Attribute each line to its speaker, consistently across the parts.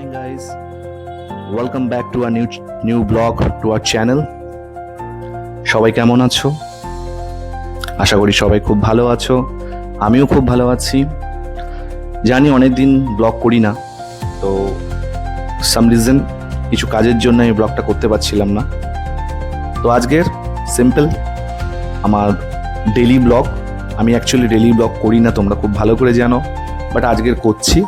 Speaker 1: morning guys, welcome back to a new blog to our channel. সবাই কেমন আছো? আশা করি সবাই খুব ভালো আছো। আমিও খুব ভালো আছি। জানি অনেক দিন ব্লগ করি না, তো সাম রিজন কিছু কাজের জন্য আমি ব্লগটা করতে পারছিলাম না। তো আজকের সিম্পল আমার ডেইলি ব্লগ। আমি অ্যাকচুয়ালি ডেইলি ব্লগ করি না, তোমরা খুব ভালো করে জানো, বাট আজকের করছি,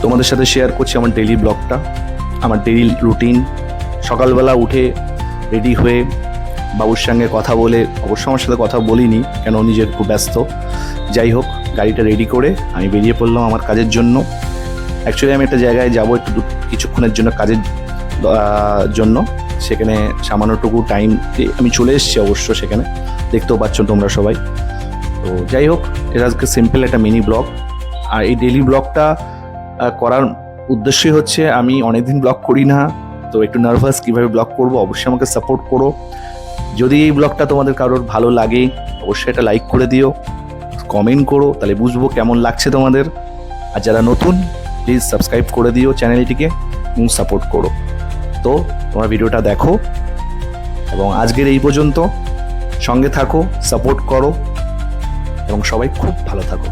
Speaker 1: তোমাদের সাথে শেয়ার করছি আমার ডেইলি ব্লগটা, আমার ডেইলি রুটিন। সকালবেলা উঠে রেডি হয়ে বাবুর সঙ্গে কথা বলে, অবশ্য আমার সাথে কথা বলিনি কেন নিজের খুব ব্যস্ত, যাই হোক গাড়িটা রেডি করে আমি বেরিয়ে পড়লাম আমার কাজের জন্য। অ্যাকচুয়ালি আমি একটা জায়গায় যাবো একটু কিছুক্ষণের জন্য কাজের জন্য, সেখানে সামান্যটুকু টাইম আমি চলে এসেছি, অবশ্য সেখানে দেখতেও পাচ্ছ তোমরা সবাই। তো যাই হোক, এটা আজকে সিম্পল একটা মিনি ব্লগ। আর এই ডেইলি ব্লগটা করার উদ্দেশ্যই হচ্ছে, আমি অনেকদিন ব্লগ করি না, তো একটু নার্ভাস কীভাবে ব্লগ করব। অবশ্যই আমাকে সাপোর্ট করো। যদি এই ব্লগটা তোমাদের কারোর ভালো লাগে অবশ্যই এটা লাইক করে দিও, কমেন্ট করো, তাহলে বুঝবো কেমন লাগছে তোমাদের। আর যারা নতুন প্লিজ সাবস্ক্রাইব করে দিও চ্যানেলটিকে এবং সাপোর্ট করো। তো তোমরা ভিডিওটা দেখো এবং আজকের এই পর্যন্ত, সঙ্গে থাকো, সাপোর্ট করো এবং সবাই খুব ভালো থাকো।